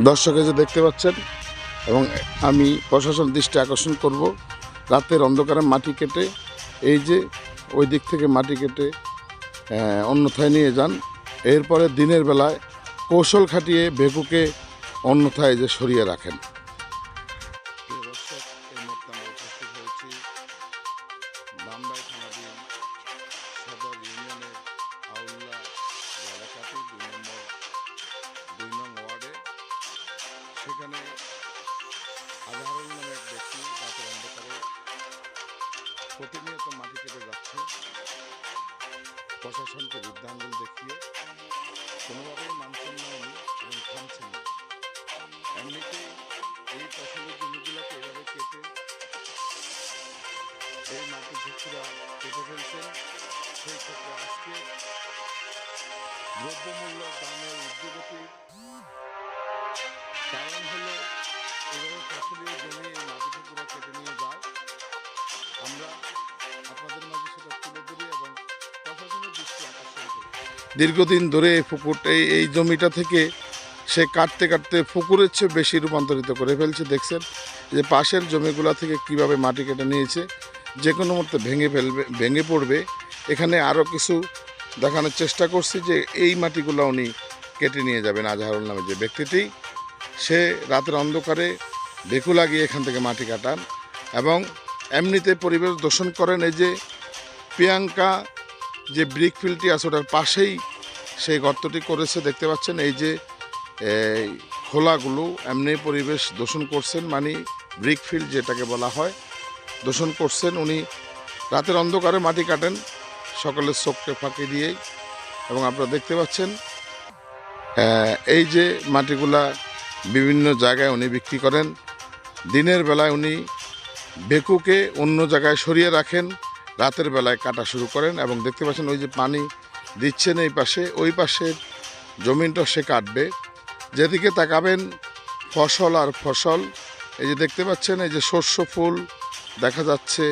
দর্শক যে দেখতে পাচ্ছেন এবং আমি প্রশাসন দৃষ্টি আকর্ষণ করব, রাতের অন্ধকারে মাটি কেটে এই যে ওই দিক থেকে মাটি কেটে অন্যথায় নিয়ে যান। এরপরে দিনের বেলায় কৌশল খাটিয়ে বেকুকে অন্যথায় যে সরিয়ে রাখেন। সেখানে আজহারুল নামে এক ব্যক্তি রাতের অন্ধকারে প্রতিনিয়ত মাটি কেটে যাচ্ছে। প্রশাসনকে বৃদ্ধাঙ্গুল দেখিয়ে কোনোভাবেই মানছেন না উনি এবং থামছেন না। এমনিতেই এই ফসলের জমিগুলোকে এভাবে কেটে এই মাটি ঝুঁকুরা কেটে ফেলছেন। সেই ক্ষেত্রে আজকে দ্রব্যমূল্য দামের ঊর্ধ্বগতির কারণ হলো এভাবে ফসলের জমি এই মাটি ঝুঁকুরা কেটে নিয়ে যায়। আমরা আপনাদের মাঝে সেটা তুলে ধরি এবং প্রশাসনের দৃষ্টি আকর্ষণ করি। দীর্ঘদিন ধরে এই পুকুরটা এই জমিটা থেকে সে কাটতে কাটতে পুকুরের চেয়ে বেশি রূপান্তরিত করে ফেলছে। দেখছেন যে পাশের জমিগুলা থেকে কিভাবে মাটি কেটে নিয়েছে, যে কোনো মুহূর্তে ভেঙে পড়বে। এখানে আরও কিছু দেখানোর চেষ্টা করছি যে এই মাটিগুলো উনি কেটে নিয়ে যাবেন। আজহারুল নামে যে ব্যক্তিটি, সে রাতের অন্ধকারে বেকু লাগিয়ে এখান থেকে মাটি কাটান এবং এমনিতে পরিবেশ দূষণ করেন। এই যে প্রিয়াঙ্কা যে ব্রিক ফিল্ডটি আছে ওটার পাশেই সেই গর্তটি করেছে, দেখতে পাচ্ছেন। এই যে খোলাগুলো এমনি পরিবেশ দূষণ করছেন, মানে ব্রিক ফিল্ড যেটাকে বলা হয়, দূষণ করছেন। উনি রাতের অন্ধকারে মাটি কাটেন সকলের চোখকে ফাঁকি দিয়েই, এবং আপনারা দেখতে পাচ্ছেন এই যে মাটিগুলা বিভিন্ন জায়গায় উনি বিক্রি করেন। দিনের বেলায় উনি বেকুকে অন্য জায়গায় সরিয়ে রাখেন, রাতের বেলায় কাটা শুরু করেন এবং দেখতে পাচ্ছেন ওই যে পানি দিচ্ছেন এই পাশে, ওই পাশের জমিনটা সে কাটবে। যেদিকে তাকাবেন ফসল আর ফসল। এই যে দেখতে পাচ্ছেন এই যে শস্য ফুল দেখা যাচ্ছে,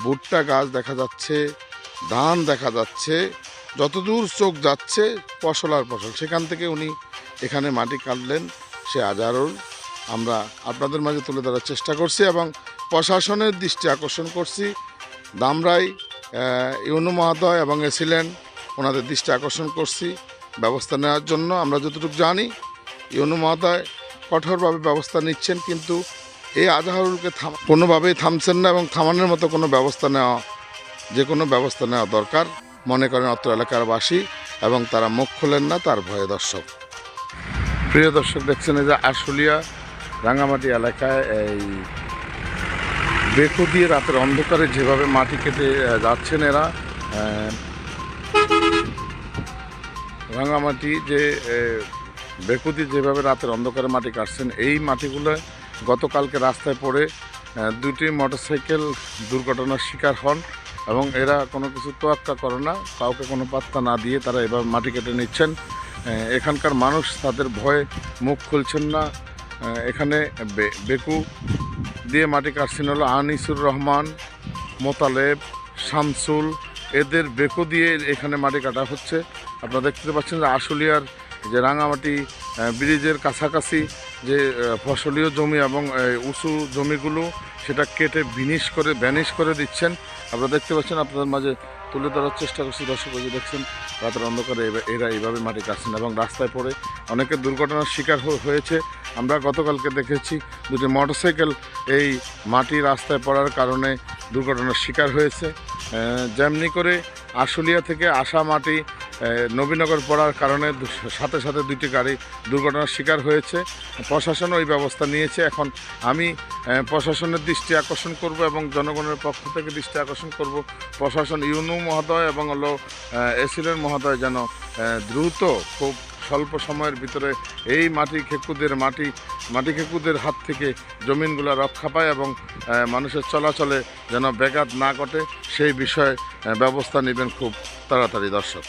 ভুট্টা গাছ দেখা যাচ্ছে, ধান দেখা যাচ্ছে, যতদূর চোখ যাচ্ছে ফসল আর ফসল। সেখান থেকে উনি এখানে মাটি কাটলেন। সে আজহারুল আমরা আপনাদের মাঝে তুলে ধরার চেষ্টা করছি এবং প্রশাসনের দৃষ্টি আকর্ষণ করছি। দামরাই ইউনু মহোদয় এবং এসিলেন, ওনাদের দৃষ্টি আকর্ষণ করছি ব্যবস্থা নেওয়ার জন্য। আমরা যতটুকু জানি ইউনু মহোদয় কঠোরভাবে ব্যবস্থা নিচ্ছেন, কিন্তু এই আজহারুলকে কোনোভাবেই থামছেন না এবং থামানোর মতো কোনো ব্যবস্থা নেওয়া, যে কোনো ব্যবস্থা নেওয়া দরকার মনে করেন অত্র এলাকার বাসী, এবং তারা মুখ খোলেন না তার ভয়ে। দর্শক, প্রিয় দর্শক, দেখছেন এই যে আশুলিয়া রাঙামাটি এলাকায় এই বেকু দিয়ে রাতের অন্ধকারে যেভাবে মাটি কেটে যাচ্ছেন এরা। রাঙামাটি যে বেকু দিয়ে যেভাবে রাতের অন্ধকারে মাটি কাটছেন, এই মাটিগুলো গতকালকে রাস্তায় পড়ে দুটি মোটরসাইকেল দুর্ঘটনার শিকার হন এবং এরা কোনো কিছু তোয়াক্কা করে না, কাউকে কোনো পাত্তা না দিয়ে তারা এভাবে মাটি কেটে নিচ্ছেন। এখানকার মানুষ তাদের ভয়ে মুখ খুলছেন না। এখানে বেকু দিয়ে মাটি কাটছেন হলো আনিসুর রহমান, মোতালেব, শামসুল, এদের বেকু দিয়ে এখানে মাটি কাটা হচ্ছে। আপনারা দেখতে পাচ্ছেন যে আশুলিয়ার যে রাঙামাটি ব্রিজের কাছাকাছি যে ফসলীয় জমি এবং উঁচু জমিগুলো সেটা কেটে ভ্যানিশ করে দিচ্ছেন। আপনারা দেখতে পাচ্ছেন, আপনাদের মাঝে তুলে ধরার চেষ্টা করছি। দর্শক, যে দেখছেন রাতের অন্ধকারে এরা এইভাবে মাটি কাটছেন এবং রাস্তায় পড়ে অনেকে দুর্ঘটনার শিকার হয়েছে। আমরা গতকালকে দেখেছি দুটি মোটরসাইকেল এই মাটি রাস্তায় পড়ার কারণে দুর্ঘটনার শিকার হয়েছে। যেমনি করে আশুলিয়া থেকে আসা মাটি নবীনগর পড়ার কারণে সাথে সাথে দুটি গাড়ি দুর্ঘটনার শিকার হয়েছে। প্রশাসন ওই ব্যবস্থা নিয়েছে। এখন আমি প্রশাসনের দৃষ্টি আকর্ষণ করব এবং জনগণের পক্ষ থেকে দৃষ্টি আকর্ষণ করব, প্রশাসন ইউনু মহোদয় এবং হলো এসিলেন মহোদয় যেন দ্রুত খুব স্বল্প সময়ের ভিতরে এই মাটি খেকুদের হাত থেকে জমিনগুলো রক্ষা পায় এবং মানুষের চলাচলে যেন ব্যাঘাত না ঘটে সেই বিষয়ে ব্যবস্থা নেবেন খুব তাড়াতাড়ি। দর্শক।